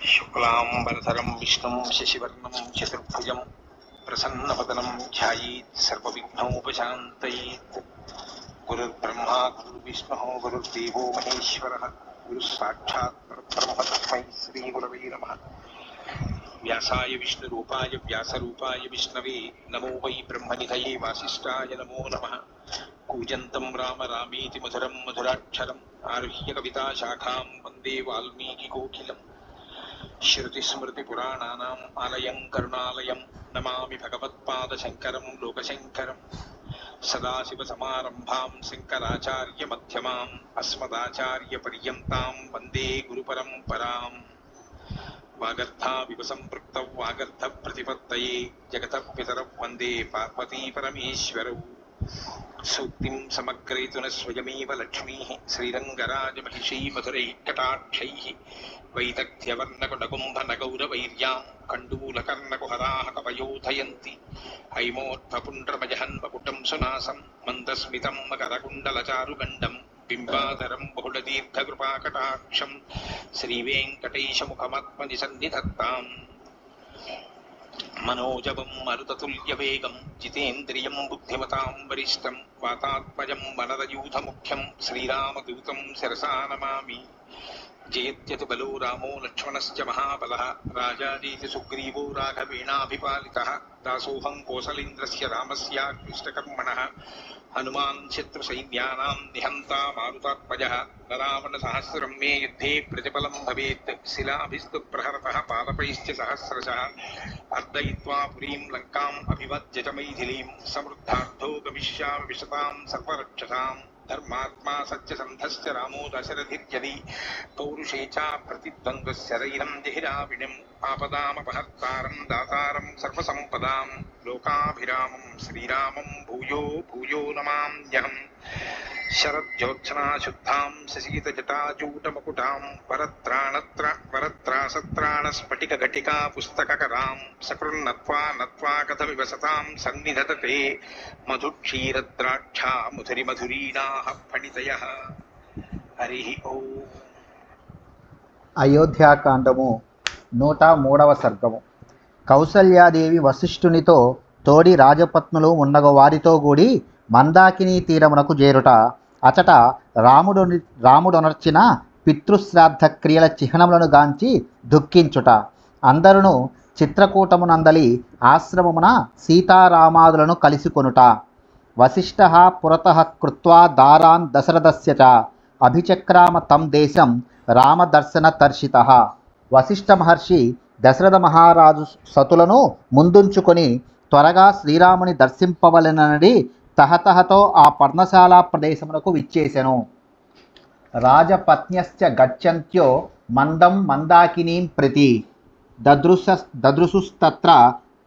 शुक्लांबरधरं विष्णुं शशिवर्णं चतुर्भुजं प्रसन्नवदनं ध्यायेत् सर्वविघ्नोपशान्तयेत्। गुरुर्ब्रह्मा गुरुर्विष्णुः गुरुर्देवो महेश्वरः गुरुस्साक्षात् परब्रह्म तस्मै श्रीगुरवे नमः। व्यासाय विष्णुरूपाय व्यासरूपाय विष्णवे नमो वै ब्रह्मनिधये वासिष्ठाय नमो नमः। कूजन्तं राम रामेति मधुरं मधुराक्षरम् आरुह्य कविताशाखां वन्दे वाल्मीकिकोकिलम्। श्रुतिस्मृतिपुराणानाम् आलयं करुणालयं नमामि भगवत्पादशङ्करं लोकशङ्करं। सदाशिवसमारम्भां शङ्कराचार्यमध्यमाम् अस्मदाचार्यपर्यन्तां वन्दे गुरुपरम्पराम्। वागर्थाविव सम्पृक्तौ वागर्थप्रतिपत्तये जगतः पितरौ वन्दे पार्वतीपरमेश्वरौ। सूक्तिं समग्रयितुनः स्वयमेव लक्ष्मीः श्रीरङ्गराजमहिषी मधुरैः कटाक्षैः वैदग्ध्यवर्णकुटकुम्भनगौरवैर्यां कण्डूलकर्णकुहराः कवयोधयन्ति। हैमोत्फपुण्ड्रमजहन्मकुटं सुनासं मन्दस्मितं मकरकुण्डलचारुगण्डं बिम्बाधरं बहुलदीर्घकृपाकटाक्षं श्रीवेङ्कटेशमुखमात्मनि सन्निधत्ताम्। मनोजवं मरुततुल्यवेगं जितेन्द्रियं बुद्धिमतां वरिष्ठं वातात्मजं वनरयूथमुख्यं श्रीरामदूतं शिरसा नमामि। जयत्यतिबलो रामो लक्ष्मणश्च महाबलः राजादीति सुग्रीवो राघवेणाभिपालितः दासोऽहं कोसलेन्द्रस्य रामस्याकृष्टकर्मणः हनुमान् शत्रुसैन्यानां निहन्ता मारुतात्मजः रावणसहस्रं मे युद्धे प्रतिफलं भवेत् शिलाभिस्तु प्रहरतः पादपैश्च सहस्रशः अर्दयित्वा पुरीं लङ्काम् अभिवज्य च मैथिलीं समृद्धार्थो गमिष्यामि विशतां सर्वरक्षसाम्। धर्मात्मा सत्यसन्धश्च रामो दशरथिर्यदि पौरुषे च प्रतिद्वन्द्वशरैरं जहिराविणिम् आपदामपहर्तारं दातारं सर्वसम्पदां लोकाभिरामं श्रीरामं भूयो भूयो नमाम्यहम्। शरज्योत्सना शुद्धां शशीतजटाचूटमकुटां वरत्रासत्राणस्फटिकघटिका पुस्तककरां सकृन्नत्वा नत्वा कथमिव सतां सन्निधत्ते मधुक्षीरद्राक्षा मधुरिमधुरीणाः फणितयः। हरि ओम्। అయోధ్యాకాండము 103వ సర్గము. కౌసల్యాదేవి వశిష్ఠునితో తోడి రాజపత్నులు ఉన్నగ వారితో కూడి మందాకిని తీరమునకు చేరుట, అచట రాముడొనర్చిన పితృశ్రాద్ధ క్రియల చిహ్నములను గాంచి దుఃఖించుట, అందరును చిత్రకూటమునందలి ఆశ్రమమున సీతారామాదులను కలిసికొనుట. వశిష్ఠ పురతః కృత్వా దారాన్ దశరథస్య చ అభిచక్రామ తం దేశం రామదర్శన తర్షితః. వశిష్ఠ మహర్షి దశరథ మహారాజు సతులను ముందుంచుకొని త్వరగా శ్రీరాముని దర్శింపవలెనని తహతహతో ఆ పర్ణశాల ప్రదేశమునకు విచ్చేసెను. రాజపత్న్యశ్చ గచ్చంత్యో మందం మందాకినీం ప్రతి దదృశుస్తత్ర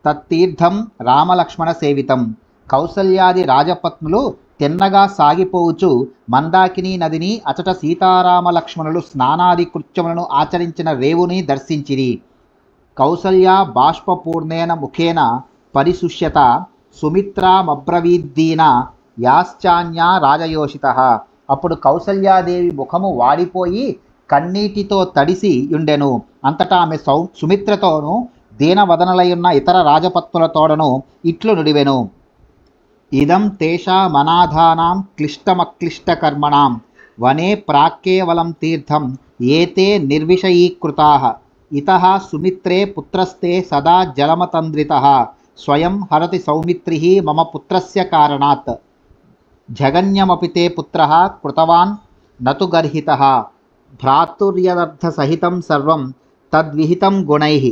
తత్తీర్థం రామలక్ష్మణ సేవితం. కౌసల్యాది రాజపత్నులు తిన్నగా సాగిపోవచ్చు మందాకిని నదిని అచట సీతారామ లక్ష్మణులు స్నానాది కృత్యములను ఆచరించిన రేవుని దర్శించిరి. కౌసల్య బాష్పపూర్ణేన ముఖేన పరిశుష్యత సుమిత్రామబ్రవీద్దీన యాశ్చాన్యా రాజయోషితః. అప్పుడు కౌసల్యాదేవి ముఖము వాడిపోయి కన్నీటితో తడిసి ఉండెను. అంతటా ఆమె సుమిత్రతోనూ దీనవదనలయున్న ఇతర రాజపత్నులతోడను ఇట్లు నుడివెను. ఇదం తేషామనాథానాం క్లిష్టమక్లిష్టకర్మణాం వనే ప్రాక్కేవలం తీర్థం ఏతే నిర్విషయీకృతాః. ఇతః సుమిత్రే పుత్రస్తే సదా జలమతంద్రితః స్వయం హరతి సౌమిత్రిః మమ పుత్రస్య కారణాత్. జగన్యమపి తే పుత్రః కృతవాన్ నతు గర్హితః. భ్రాతుర్యదర్థసహితం సర్వం తద్విహితం గుణైః.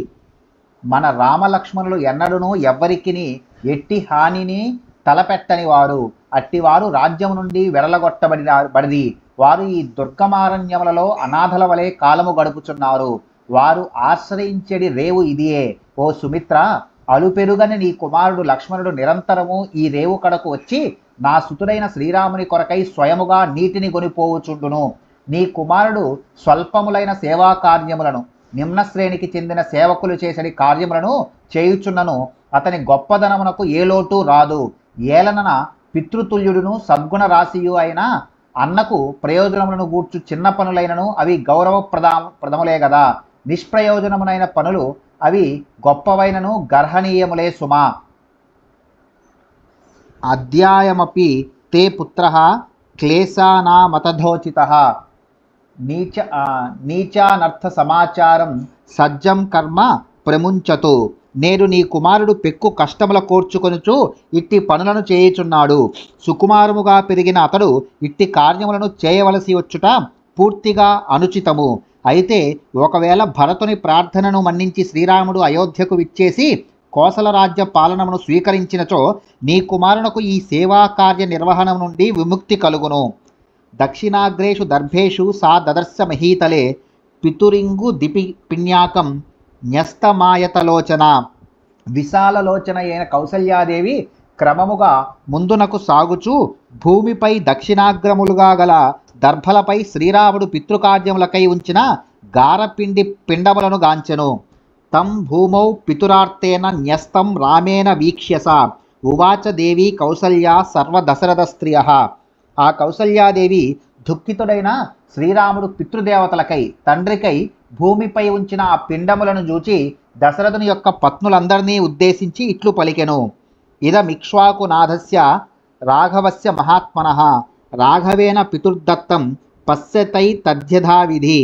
మన రామలక్ష్మణులు ఎన్నడూనూ ఎవ్వరికిని ఎట్టి హానిని తలపెట్టని వారు. అట్టివారు రాజ్యం నుండి వెడలగొట్టబడిది. వారు ఈ దుర్గమారణ్యములలో అనాథల వలె కాలము గడుపుచున్నారు. వారు ఆశ్రయించేది రేవు ఇదియే. ఓ సుమిత్ర, అలుపెరుగని నీ కుమారుడు లక్ష్మణుడు నిరంతరము ఈ రేవు కడకు వచ్చి నా సుతుడైన శ్రీరాముని కొరకై స్వయముగా నీటిని కొనిపోవుచుండును. నీ కుమారుడు స్వల్పములైన సేవా కార్యములను, నిమ్నశ్రేణికి చెందిన సేవకులు చేసడి కార్యములను చేయుచున్నను అతని గొప్పదనమునకు ఏ లోటు రాదు. ఏలనన పితృతుల్యుడును సద్గుణ రాశియు అయిన అన్నకు ప్రయోజనములను గూర్చు చిన్న పనులైనను అవి గౌరవప్రదములే గదా. నిష్ప్రయోజనమునైన పనులు అవి గొప్పవైనను గర్హనీయములే సుమా. అధ్యాయమపి తే పుత్రః క్లేశానామతధోచితః నీచానర్థ సమాచారం సజ్జం కర్మ ప్రముంచతు. నేడు నీ కుమారుడు పెక్కు కష్టముల కోర్చుకొనుచు ఇట్టి పనులను చేయుచున్నాడు. సుకుమారముగా పెరిగిన అతడు ఇట్టి కార్యములను చేయవలసి వచ్చుట పూర్తిగా అనుచితము. అయితే ఒకవేళ భరతుని ప్రార్థనను మన్నించి శ్రీరాముడు అయోధ్యకు విచ్చేసి కోసల రాజ్య పాలనమును స్వీకరించినచో నీ కుమారునకు ఈ సేవా కార్య నిర్వహణం నుండి విముక్తి కలుగును. దక్షిణాగ్రేషు దర్భేషు సా దదర్శ మహీతలే పితురింగు దిపి పిన్యాకం న్యస్తమాయతలోచన. విశాలలోచన అయిన కౌసల్యాదేవి క్రమముగా ముందునకు సాగుచూ భూమిపై దక్షిణాగ్రములుగా గల దర్భలపై శ్రీరాముడు పితృకార్యములకై ఉంచిన గారపిండి పిండములను గాంచెను. తం భూమౌ పితురార్తేన న్యస్తం రామేణ వీక్ష్యస ఉవాచ దేవి కౌసల్యా సర్వదశరథ స్త్రియ. ఆ కౌసల్యాదేవి దుఃఖితుడైన శ్రీరాముడు పితృదేవతలకై తండ్రికై భూమిపై ఉంచిన ఆ పిండములను చూచి దశరథుని యొక్క పత్నులందరినీ ఉద్దేశించి ఇట్లు పలికెను. ఇదమిక్ష్వాకునాథస్య రాఘవస్య మహాత్మనః రాఘవేన పితుర్దత్తం పశ్యతై తద్యథావిధి.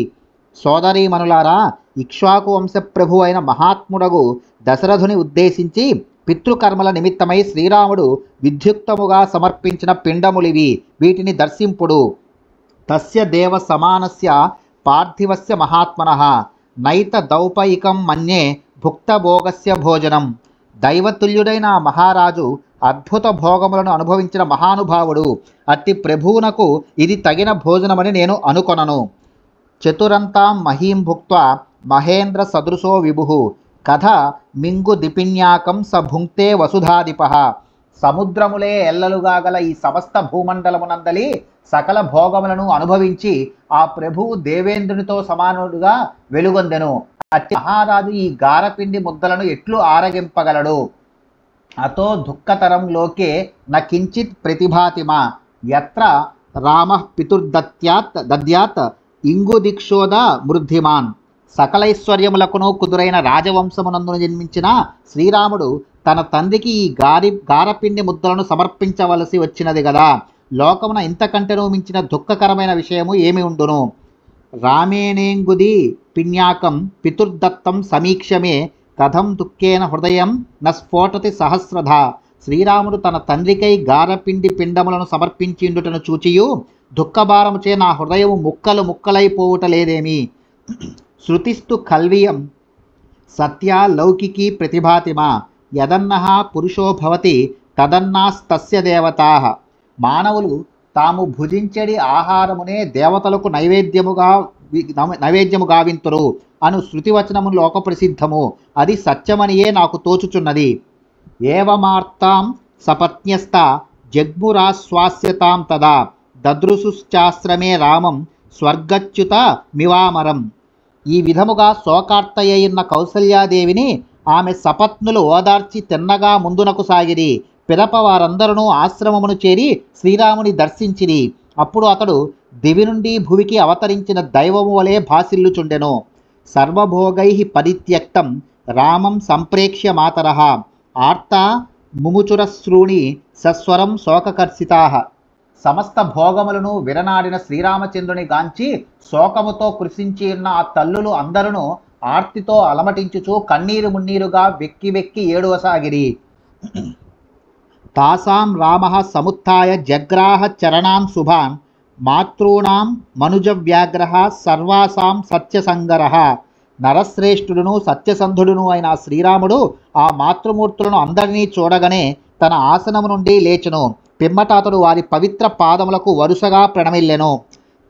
సోదరీమణులారా, ఇక్ష్వాకు వంశప్రభు అయిన మహాత్ముడగు దశరథుని ఉద్దేశించి పితృకర్మల నిమిత్తమై శ్రీరాముడు విద్యుక్తముగా సమర్పించిన పిండములివి. వీటిని దర్శింపుడు. తస్య దేవ సమానస్య పార్థివస్య మహాత్మనః నైత దౌపయికం మన్యే భుక్తభోగస్య భోజనం. దైవతుల్యుడైన మహారాజు అద్భుత భోగములను అనుభవించిన మహానుభావుడు. అట్టి ప్రభువునకు ఇది తగిన భోజనమని నేను అనుకొనను. చతురంతాం మహీం భుక్త్వా మహేంద్ర సదృశో విభు కథ మింగు దిపిన్యాకం స భుంక్తే వసుధాధిపః. సముద్రములే ఎల్లలుగా గల ఈ సమస్త భూమండలమునందలి సకల భోగములను అనుభవించి ఆ ప్రభువు దేవేంద్రునితో సమానుడుగా వెలుగొందెను. అట్టి మహారాజు ఈ గారపిండి ముద్దలను ఎట్లు ఆరగింపగలడు? అతో దుఃఖతరం లోకే న కించిత్ ప్రతిభాతిమా యత్ర రామః దద్యాత్ ఇంగుదిక్షోద మృద్ధిమాన్. సకలైశ్వర్యములకును కుదురైన రాజవంశమునందును జన్మించిన శ్రీరాముడు తన తండ్రికి ఈ గారపిండి ముద్దలను సమర్పించవలసి వచ్చినది గదా. లోకమున ఇంతకంటెను మించిన దుఃఖకరమైన విషయము ఏమి ఉండును? రామేణేంగుది పిన్యాకం పితుర్దత్తం సమీక్షమే కథం దుఃఖేన హృదయం న స్ఫోటతి సహస్రధ. శ్రీరాముడు తన తండ్రికై గారపిండి పిండములను సమర్పించిండుటను చూచియు దుఃఖభారముచే నా హృదయము ముక్కలు ముక్కలైపోవుటలేదేమి. శృతిస్తు కల్వియం సత్యా లౌకికీ ప్రతిభాతిమా యదన్నః పురుషో భవతి తదన్నాస్తస్య దేవతాః. మానవులు తాము భుజించడి ఆహారమునే దేవతలకు నైవేద్యము గావింతురు అను శృతివచనము లోక ప్రసిద్ధము. అది సత్యమనియే నాకు తోచుచున్నది. ఏవమార్తాం సపత్న్యస్త జగ్మురాశ్వాస్యతాం తదా దదృశుశ్చాశ్రమే రామం స్వర్గచ్యుత మివామరం. ఈ విధముగా శోకార్తయ్యున్న కౌసల్యాదేవిని ఆమె సపత్నులు ఓదార్చి తిన్నగా ముందునకు సాగిరి. పిదప వారందరూ ఆశ్రమమును చేరి శ్రీరాముని దర్శించిరి. అప్పుడు అతడు దివి నుండి భువికి అవతరించిన దైవము వలె భాసిల్లుచుండెను. సర్వభోగై పరిత్యక్తం రామం సంప్రేక్ష్య మాతరః ఆర్త ముముచురశ్రూణి సస్వరం శోకకర్షితాః. సమస్త భోగములను విరనాడిన శ్రీరామచంద్రుని గాంచి శోకముతో కృషించి ఉన్న ఆ తల్లులు అందరూ ఆర్తితో అలమటించుచు కన్నీరు మున్నీరుగా వెక్కి వెక్కి ఏడువసాగిరి. తాసాం రామః సముత్థాయ జగ్రాహ చరణాన్ శుభాన్ మాతృణాం మనుజ వ్యాగ్రహ సర్వాసాం సత్యసంగరః. నరశ్రేష్ఠుడును సత్యసంధుడును అయిన శ్రీరాముడు ఆ మాతృమూర్తులను అందరినీ చూడగానే తన ఆసనము నుండి లేచెను. పిమ్మట అతడు వారి పవిత్ర పాదములకు వరుసగా ప్రణమిల్లెను.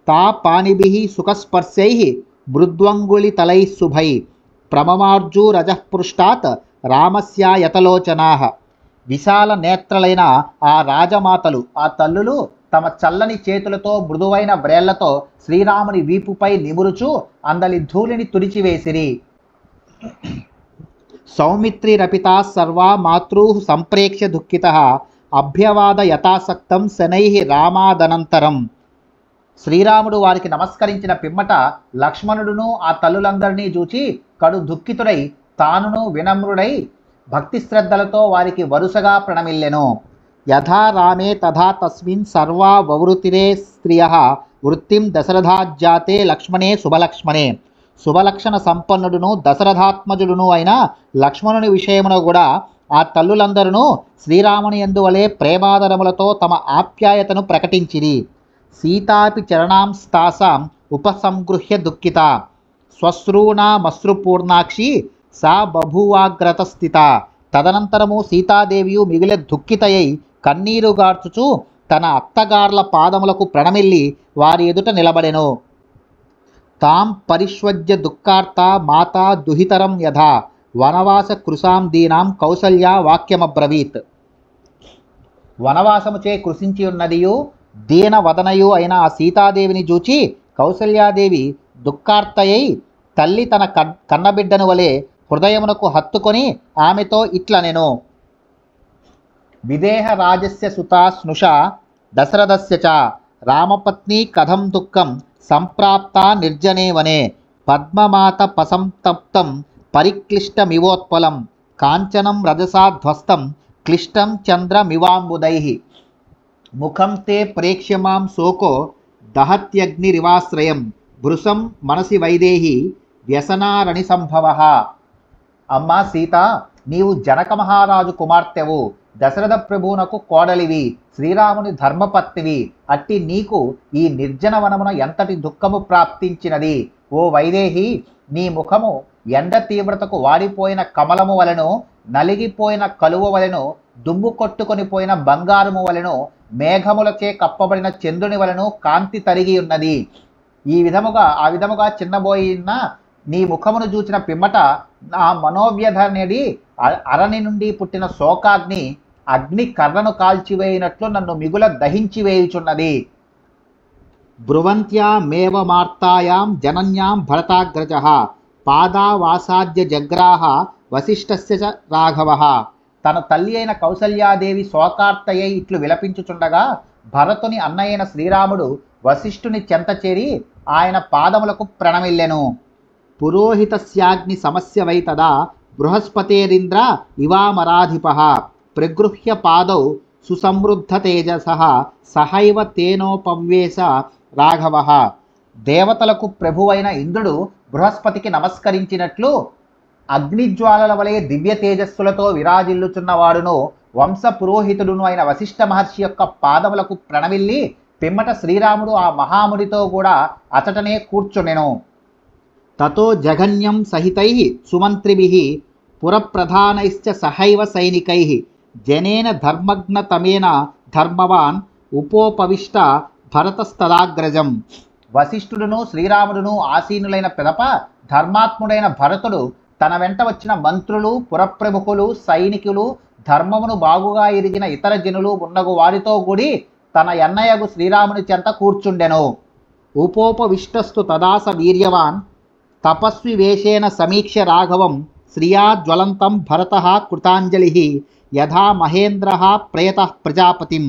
తా పానిభిః సుఖస్పర్శైః మృద్వంగుళితలైః శుభై ప్రమమార్జూరజఃపృష్టాత్ రామస్యాయతలోచనాః. విశాల నేత్రలైన ఆ రాజమాతలు ఆ తల్లులు తమ చల్లని చేతులతో మృదువైన వ్రేళ్లతో శ్రీరాముని వీపుపై నిమురుచు అందలి ధూళిని తుడిచివేసిరి. సౌమిత్రిరపితా సర్వా మాతృః సంప్రేక్ష్య దుఃఖితః అభ్యవాద యథాసక్తం శనైః రామాదనంతరం. శ్రీరాముడు వారికి నమస్కరించిన పిమ్మట లక్ష్మణుడును ఆ తల్లులందరినీ చూచి కడు దుఃఖితుడై తానును వినమ్రుడై భక్తి శ్రద్ధలతో వారికి వరుసగా ప్రణమిల్లెను. యథా రామే తథా తస్మిన్ సర్వా వవృతిరే స్త్రియః వృత్తిం దశరథాజ్జాతే లక్ష్మణే శుభలక్ష్మణే. శుభలక్షణ సంపన్నుడును దశరథాత్మజుడును అయిన లక్ష్మణుని విషయమున కూడా ఆ తల్లులందరూ శ్రీరాముని యందువలే ప్రేమాదరములతో తమ ఆప్యాయతను ప్రకటించిరి. సీతాపి చరణాంస్తాసాం ఉపసంగృహ్య దుఃఖిత శ్వశ్రూణామశ్రుపూర్ణాక్షి సా బభూవాగ్రత స్థిత. తదనంతరము సీతాదేవియు మిగిలే దుఃఖితయై కన్నీరుగార్చుచు తన అత్తగార్ల పాదములకు ప్రణమిల్లి వారి ఎదుట నిలబడెను. తాం పరిష్వజ్య దుఃఖార్త మాతా దుహితరం యథా వనవాస కృశాం దీనాం కౌసల్య వాక్యమబ్రవీత్. వనవాసముచే కృషించి ఉన్నదియు దీనవదనయు అయిన ఆ సీతాదేవిని చూచి కౌసల్యాదేవి దుఃఖార్తయై తల్లి తన కన్నబిడ్డను వలె హృదయమునకు హత్తుకొని ఆమెతో ఇట్లనెను. విదేహ రాజస్య సుతా స్నుషా దశరథస్య చ రామపత్ని కథం దుఃఖం సంప్రాప్త నిర్జనే వనే పద్మమాత పసంతప్తం పరిక్లిష్టమివోత్పలం కాంచనం రజసా ధ్వస్తం క్లిష్టం చంద్రమివాంబుదై ముఖం తే ప్రేక్ష్యమాం శోకో దహత్యగ్నిరివాశ్రయం భృశం మనసి వైదేహి వ్యసనారణి సంభవ. అమ్మా సీత, నీవు జనక మహారాజు కుమార్తెవు, దశరథ ప్రభువునకు కోడలివి, శ్రీరాముని ధర్మపత్నివి. అట్టి నీకు ఈ నిర్జన వనమున ఎంతటి దుఃఖము ప్రాప్తించినది. ఓ వైదేహి, నీ ముఖము ఎండ తీవ్రతకు వాడిపోయిన కమలము వలెను, నలిగిపోయిన కలువ వలెను, దుమ్ము కొట్టుకొని పోయిన బంగారము వలెను, మేఘములచే కప్పబడిన చంద్రుని వలెను కాంతి తరిగి ఉన్నది. ఆ విధముగా చిన్నబోయిన నీ ముఖమును చూచిన పిమ్మట నా మనోవ్యధ అనేది అరణి నుండి పుట్టిన శోకాగ్ని అగ్ని కర్రను కాల్చివేయినట్లు నన్ను మిగుల దహించివేయుచున్నది. బ్రువంత్యామేవమార్తాయాం జనన్యాం భరతాగ్రజః పాదావాసాద్య జగ్రాహ వశిష్ఠస్య చ రాఘవః. తన తల్లి అయిన కౌసల్యాదేవి శోకార్తయ్యై ఇట్లు విలపించుచుండగా భరతుని అన్నయ్యైన శ్రీరాముడు వశిష్ఠుని చెంత చేరి ఆయన పాదములకు ప్రణమిల్లెను. పురోహితస్యాగ్ని సమస్య వై తదా బృహస్పతేరింద్ర ఇవామరాధిపః ప్రగృహ్య పాదౌ సుసమృద్ధ తేజసః సహైవ తేనోపవేశ రాఘవః. దేవతలకు ప్రభువైన ఇంద్రుడు బృహస్పతికి నమస్కరించినట్లు అగ్నిజ్వాలల వలె దివ్య తేజస్సులతో విరాజిల్లుచున్నవాడును వంశ పురోహితుడును అయిన వశిష్ఠ మహర్షి యొక్క పాదములకు ప్రణమిల్లి పిమ్మట శ్రీరాముడు ఆ మహాముడితో కూడా అచటనే కూర్చునెను. తతో జఘన్యం సహితైః సుమంత్రిభిః పురప్రధానైశ్చ సహైవ సైనికైః జనేన ధర్మజ్ఞతమేన ధర్మవాన్ ఉపోపవిష్ట భరతస్తదాగ్రజం. వశిష్ఠుడును శ్రీరాముడును ఆసీనులైన పిదప ధర్మాత్ముడైన భరతుడు తన వెంట వచ్చిన మంత్రులు, పురప్రముఖులు, సైనికులు, ధర్మమును బాగుగా ఎరిగిన ఇతర జనులు ఉన్నగు వారితో కూడి తన అన్నయ్యగు శ్రీరాముని చెంత కూర్చుండెను. ఉపోపవిష్టస్తు తదాస వీర్యవాన్ తపస్వి వేషేణ సమీక్ష్య రాఘవం శ్రియా జ్వలంతం భరతః కృతాంజలిః యథా మహేంద్రః ప్రయతః ప్రజాపతిం.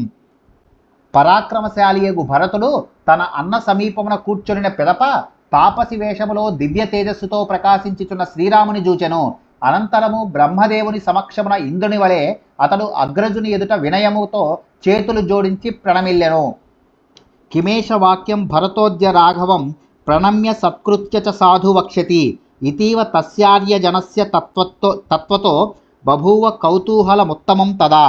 పరాక్రమశాలియగు భరతుడు తన అన్న సమీపమున కూర్చొనిన పిదప తాపసి వేషములో దివ్య తేజస్సుతో ప్రకాశించుచున్న శ్రీరాముని చూచెను. అనంతరము బ్రహ్మదేవుని సమక్షమున ఇంద్రుని వలె అతడు అగ్రజుని ఎదుట వినయముతో చేతులు జోడించి ప్రణమిల్లెను. కిమేష వాక్యం భరతోద్య రాఘవం ప్రణమ్య సత్కృత్య చ సాధు వక్ష్యతి ఇతీవ తస్యార్య జనస్య తత్వతో బభూవ కౌతూహలముత్తమం తదా.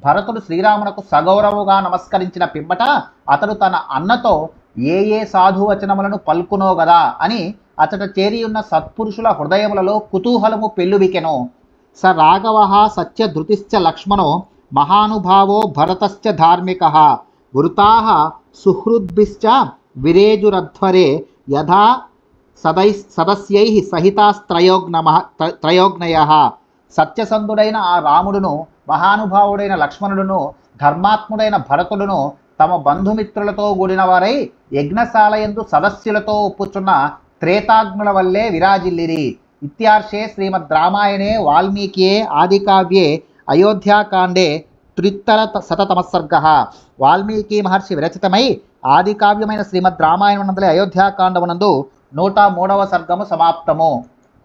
భరతుడు శ్రీరామునకు సగౌరవుగా నమస్కరించిన పిమ్మట అతడు తన అన్నతో ఏ ఏ సాధువచనములను పల్కునో గదా అని అతట చేరియున్న సత్పురుషుల హృదయములలో కుతూహలము పెళ్ళుబికెను. స రాఘవః సత్యధృతిశ్చ లక్ష్మణో మహానుభావో భరతశ్చ ధార్మికః వృతాః సుహృద్భిశ్చ విరేజురధ్వరే యథా సదస్యైః సహితాస్త్రయోగ్నయః. సత్యసంధుడైన ఆ రాముడును, మహానుభావుడైన లక్ష్మణుడును, ధర్మాత్ముడైన భరతుడును తమ బంధుమిత్రులతో కూడిన వారై యజ్ఞశాలయందు సదస్సులతో ఒప్పుచున్న త్రేతాగ్నుల వల్లే విరాజిల్లిరి. ఇత్యార్షే శ్రీమద్ రామాయణే వాల్మీకియే ఆదికావ్యే అయోధ్యాకాండే 300 శతమస్సర్గः. వాల్మీకి మహర్షి విరచితమై ఆది కావ్యమైన శ్రీమద్ రామాయణమునందలి అయోధ్యాకాండమునందు 103వ సర్గము సమాప్తము.